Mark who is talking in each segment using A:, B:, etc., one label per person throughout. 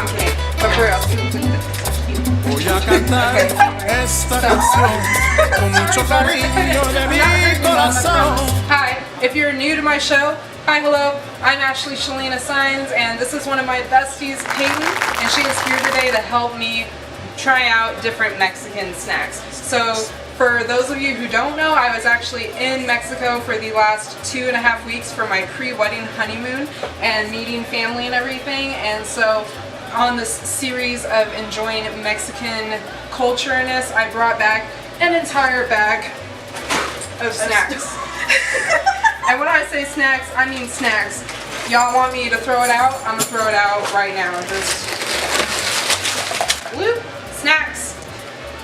A: I'm kidding. But for real.
B: Voy a cantar esta canción con mucho cariño de mi corazón.
A: Hi, if you're new to my show, hi, hello, I'm Ashley Shalina Signs, and this is one of my besties, Peyton, and she is here today to help me try out different Mexican snacks. So, for those of you who don't know, I was actually in Mexico for the last 2.5 weeks for my pre-wedding honeymoon and meeting family and everything, and so on this series of enjoying Mexican culture-ness, I brought back an entire bag of snacks. And when I say snacks, I mean snacks. Y'all want me to throw it out? I'm gonna throw it out right now. Just whoop, snacks.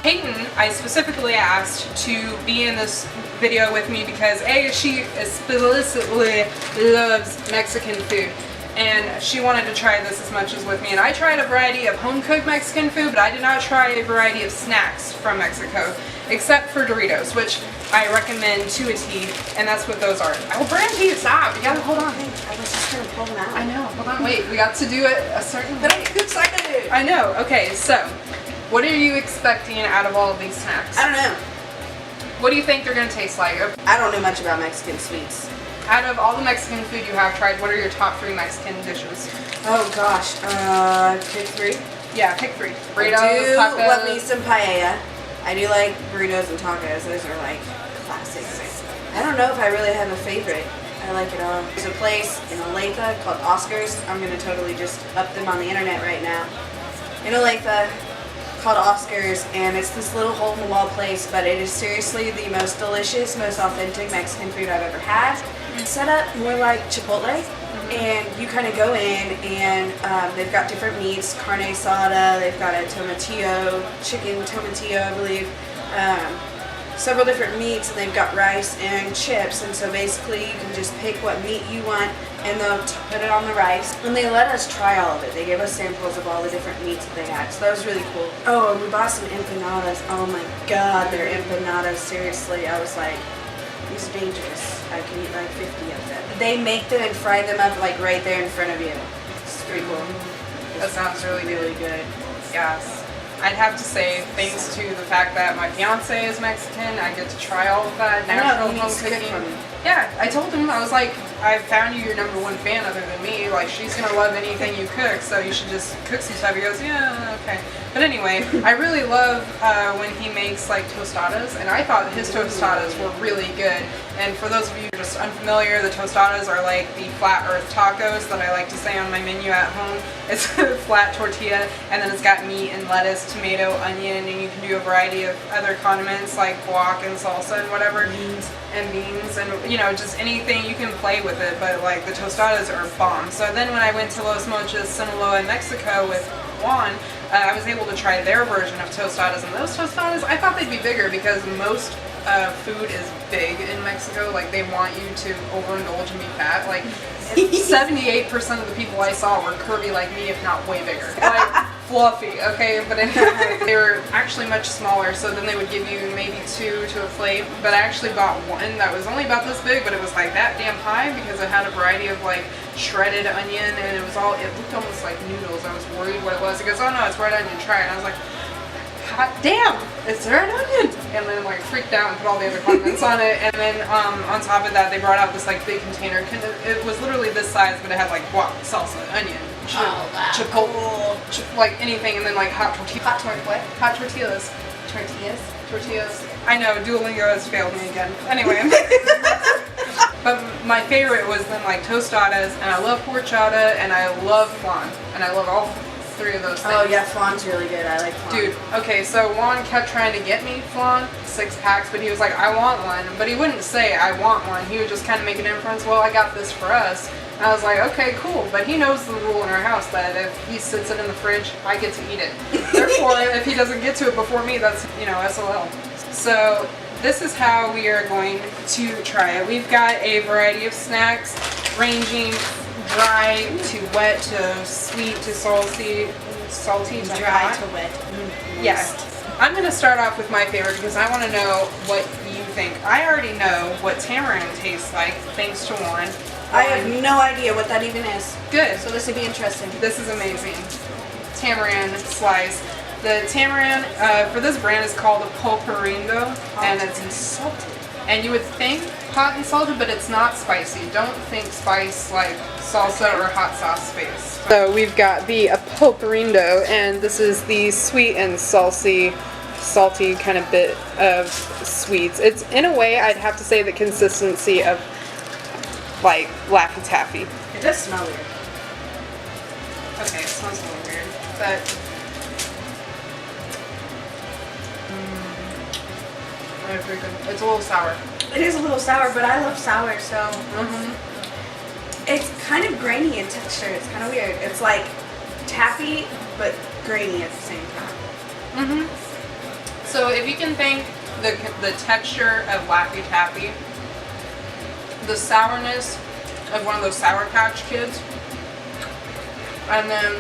A: Peyton, I specifically asked to be in this video with me because A, she explicitly loves Mexican food. And she wanted to try this as much as with me. And I tried a variety of home-cooked Mexican food, but I did not try a variety of snacks from Mexico, except for Doritos, which I recommend to a T, and that's what those are. I will bring them to you. Stop. You gotta hold on.
C: I was just gonna pull them out.
A: I know. Hold on. Wait. We got to do it a certain way.
C: But I'm too excited.
A: I know. Okay, so what are you expecting out of all of these snacks?
C: I don't know.
A: What do you think they're gonna taste like?
C: I don't know much about Mexican sweets.
A: Out of all the Mexican food you have tried, what are your top 3 Mexican dishes?
C: Oh gosh, pick 3.
A: Yeah, pick 3. Burritos,
C: I do
A: tacos.
C: love me some paella. I do like burritos and tacos. Those are like classics. I don't know if I really have a favorite. I like it all. There's a place in Olathe called Oscar's. I'm gonna totally just up them on the internet right now. In Olathe, called Oscar's, and it's this little hole-in-the-wall place, but it is seriously the most delicious, most authentic Mexican food I've ever had. It's set up more like Chipotle, and you kind of go in, and they've got different meats, carne asada, they've got a tomatillo, chicken tomatillo, I believe, several different meats, and they've got rice and chips, and so basically you can just pick what meat you want, and they'll put it on the rice, and they let us try all of it. They gave us samples of all the different meats that they had, so that was really cool. Oh, and we bought some empanadas. Oh my god, they're empanadas, seriously. I was like, these are dangerous. I can eat like 50 of them. They make them and fry them up like right there in front of you. It's pretty cool.
A: That sounds really, really good. Yes. I'd have to say, thanks to the fact that my fiance is Mexican, I get to try all of that natural home cooking. Yeah, I told him, I was like, I found you your #1 fan other than me. Like, she's gonna love anything you cook, so you should just cook some stuff. He goes, yeah, okay. But anyway, I really love when he makes like tostadas, and I thought his tostadas were really good. And for those of you who are just unfamiliar, the tostadas are like the flat earth tacos that I like to say on my menu at home. It's a flat tortilla, and then it's got meat and lettuce, tomato, onion, and you can do a variety of other condiments like guac and salsa and whatever. Beans, and you know, just anything you can play with it, but like the tostadas are bomb. So then when I went to Los Mochis, Sinaloa, Mexico with Juan, I was able to try their version of tostadas, and those tostadas, I thought they'd be bigger because most food is big in Mexico. Like, they want you to overindulge and be fat. Like, 78% of the people I saw were curvy like me, if not way bigger. Like, fluffy, okay? But anyway, they were actually much smaller, so then they would give you maybe 2 to a plate. But I actually bought one that was only about this big, but it was like that damn high because it had a variety of like shredded onion, and it looked almost like noodles. I was worried what it was. He goes, oh no, it's red onion, try it. And I was like, hot damn, it's red onion. And then like freaked out and put all the other condiments on it. And then on top of that, they brought out this like big container. It was literally this size, but it had like guac, salsa, onion, chipotle, like anything, and then like hot tortillas. Hot tortillas. Tortillas. I know, Duolingo has failed me again. Anyway. But my favorite was then like tostadas, and I love horchata, and I love flan, and I love all 3 of those things.
C: Oh yeah, flan's really good. I like flan.
A: Dude, okay, so Juan kept trying to get me flan, 6 packs, but he was like, I want one. But he wouldn't say, I want one. He would just kind of make an inference, well, I got this for us. And I was like, okay, cool. But he knows the rule in our house that if he sits it in the fridge, I get to eat it. Therefore, if he doesn't get to it before me, that's, you know, SOL. So this is how we are going to try it. We've got a variety of snacks ranging dry to wet to sweet to salty to
C: dry
A: hot.
C: to wet.
A: Yes. I'm going to start off with my favorite because I want to know what you think. I already know what tamarind tastes like, thanks to Juan.
C: I have no idea what that even is.
A: Good.
C: So this would be interesting.
A: This is amazing. tamarind slice. The tamarind for this brand is called a pulparindo, and it's
C: salted.
A: And you would think hot and salted, but it's not spicy. Don't think spice like salsa or hot sauce spice. So we've got the pulparindo, and this is the sweet and salty kind of bit of sweets. It's in a way, I'd have to say, the consistency of like Laffy Taffy.
C: It does smell weird.
A: Okay, it smells a little weird, but it's a little sour.
C: It is a little sour, but I love sour, so it's kind of grainy in texture. It's kind of weird. It's like taffy, but grainy at the same time.
A: So if you can think the texture of Laffy Taffy, the sourness of one of those Sour Patch Kids, and then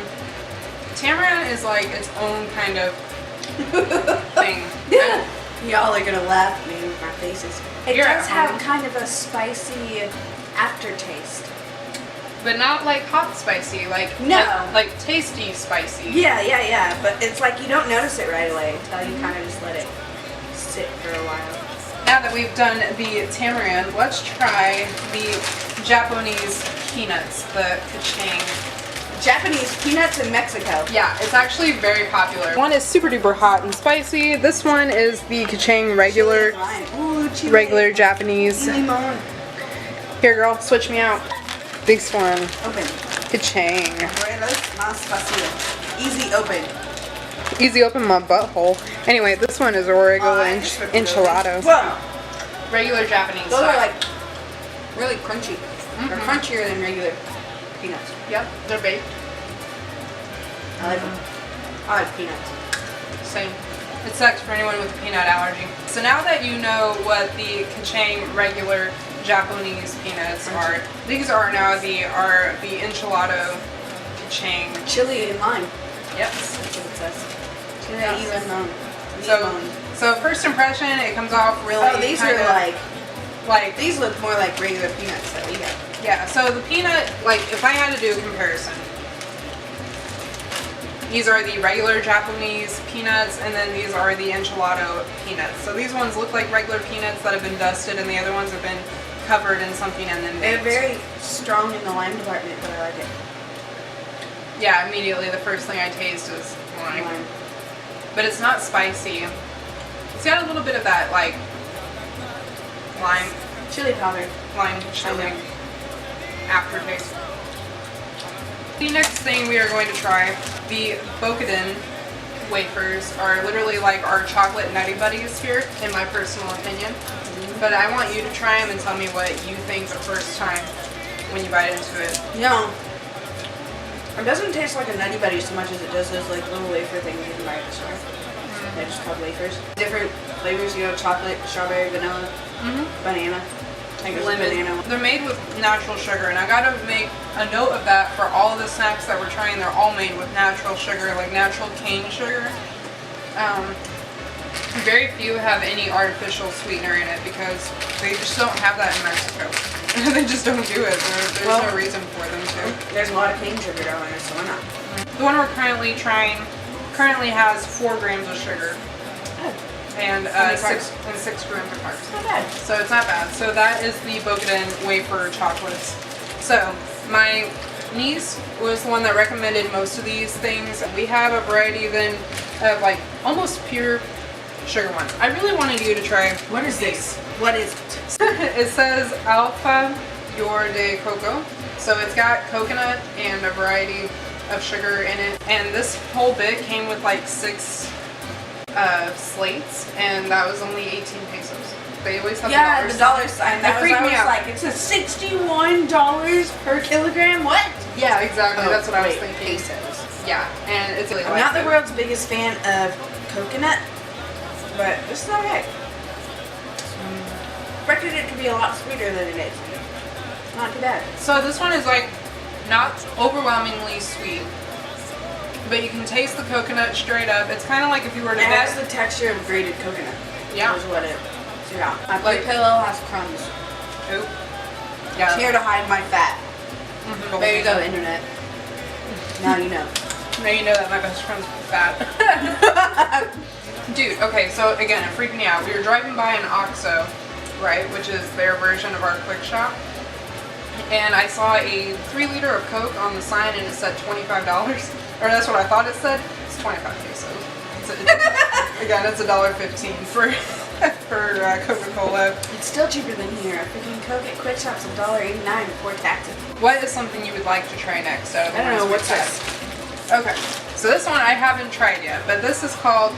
A: tamarind is like its own kind of thing.
C: Yeah. Y'all are gonna laugh at me with my faces. It
A: You're
C: does
A: at
C: have
A: home.
C: kind of a spicy aftertaste.
A: But not like hot spicy, like
C: No.
A: like tasty spicy.
C: Yeah. But it's like you don't notice it right away until you kind of just let it sit for a while.
A: Now that we've done the tamarind, let's try the Japanese peanuts, the kachang.
C: Japanese peanuts in Mexico.
A: Yeah, it's actually very popular. One is super duper hot and spicy. This one is the kachang regular,
C: Ooh, chile.
A: regular Japanese.
C: Limon.
A: Here, girl, switch me out. This one,
C: Open.
A: kachang.
C: Ruedas más fácil. Easy open.
A: Easy open my butthole. Anyway, this one is a regular enchilada.
C: Whoa.
A: Regular Japanese
C: Those
A: style.
C: are like really crunchy. They're crunchier than regular peanuts.
A: Yep, they're baked.
C: I like them. I like peanuts.
A: Same. It sucks for anyone with a peanut allergy. So now that you know what the kachang regular Japanese peanuts are, these are now the enchilada kachang.
C: Chili and lime.
A: Yes.
C: That's what it says. Chili
A: Yes.
C: and limon.
A: So first impression, it comes off really.
C: Oh, these are
A: like
C: these look more like regular peanuts that we got.
A: yeah. So the peanut, like if I had to do a comparison, these are the regular Japanese peanuts, and then these are the enchilada peanuts. So these ones look like regular peanuts that have been dusted, and the other ones have been covered in something and then
C: They're
A: baked.
C: very strong in the lime department, but I like it.
A: Yeah, immediately the first thing I taste is lime. But it's not spicy. It's got a little bit of that like lime
C: Chili powder.
A: chili aftertaste. The next thing we are going to try, the Bokudin wafers are literally like our chocolate nutty buddies here, in my personal opinion. But I want you to try them and tell me what you think the first time when you bite into it.
C: No. It doesn't taste like a Nutty Buddy so much as it does those like little wafer things you can buy at the store. They're just called wafers. Different flavors, you know, chocolate, strawberry, vanilla, banana. I think it's banana.
A: They're made with natural sugar, and I gotta make a note of that for all the snacks that we're trying. They're all made with natural sugar, like natural cane sugar. Very few have any artificial sweetener in it because they just don't have that in Mexico. They just don't do it. There's no reason for them to.
C: There's a lot of cane sugar down there, so why not?
A: The one we're currently trying has 4 grams of sugar and 6 grams of carbs.
C: Not bad.
A: So it's not bad. So that is the Bokudin wafer chocolates. So my niece was the one that recommended most of these things. We have a variety then of like almost pure sugar ones. I really wanted you to try.
C: What is this? What is it?
A: It says Alpha Yor de Coco. So it's got coconut and a variety of sugar in it. And this whole bit came with like 6 slates, and that was only 18 pesos. They always have
C: the dollar sign. That
A: freaked me out.
C: like, it's a $61 per kilogram? What?
A: Yeah, exactly.
C: Oh,
A: That's what I was
C: wait,
A: thinking.
C: pesos.
A: Yeah, and it's really
C: I'm not the world's biggest fan of coconut, but this is alright. Expected it to be a lot sweeter than it is. Not too bad.
A: So this one is like not overwhelmingly sweet, but you can taste the coconut straight up. It's kind of like if you were to
C: It has the texture of grated coconut.
A: Yeah.
C: Is what it. Yeah. My blue pillow has crumbs.
A: Oop. Yeah.
C: Here to hide my fat. There you go, internet. Now you know.
A: Now you know that my best friend's bad. Dude, okay, so again, it freaked me out. We were driving by an OXXO, right, which is their version of our quick shop. And I saw a 3-liter of Coke on the sign and it said $25. Or that's what I thought it said. It's 25 pesos. Again, it's $1.15 for Coca-Cola.
C: It's still cheaper than here. A freaking Coke at Quick Shop's $1.89 before taxes.
A: What is something you would like to try next?
C: I don't know, what's this?
A: Okay, so this one I haven't tried yet, but this is called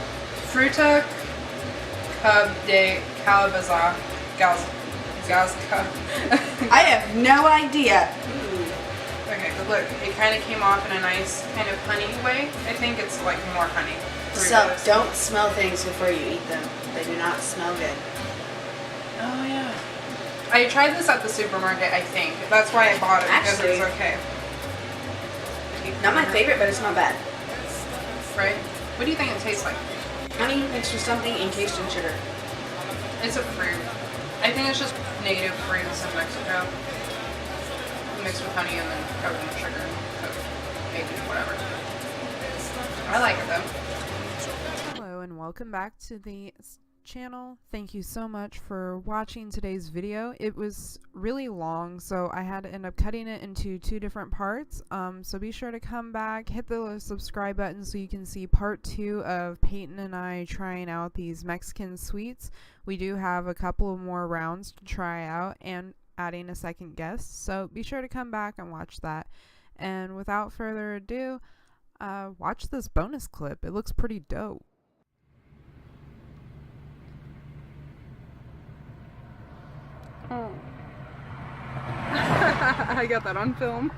A: Fruta Cub de Calabaza Gazca.
C: I have no idea.
A: Okay, but look, it kind of came off in a nice kind of honey way. I think it's like more honey.
C: So don't smell things before you eat them. They do not smell good.
A: Oh yeah. I tried this at the supermarket, I think. That's why I bought it, because it was okay.
C: Not my favorite, but it's not bad.
A: Right? What do you think it tastes like?
C: Honey mixed with something encased in sugar.
A: It's a fruit. I think it's just native fruits in Mexico. Mixed with honey and then covered in sugar and Coke. Maybe, whatever. I like it though.
D: Hello and welcome back to the channel. Thank you so much for watching today's video. It was really long, so I had to end up cutting it into 2 different parts. So be sure to come back, hit the subscribe button so you can see part 2 of Peyton and I trying out these Mexican sweets. We do have a couple of more rounds to try out and adding a second guest, so be sure to come back and watch that. And without further ado, watch this bonus clip. It looks pretty dope.
A: Oh. I got that on film.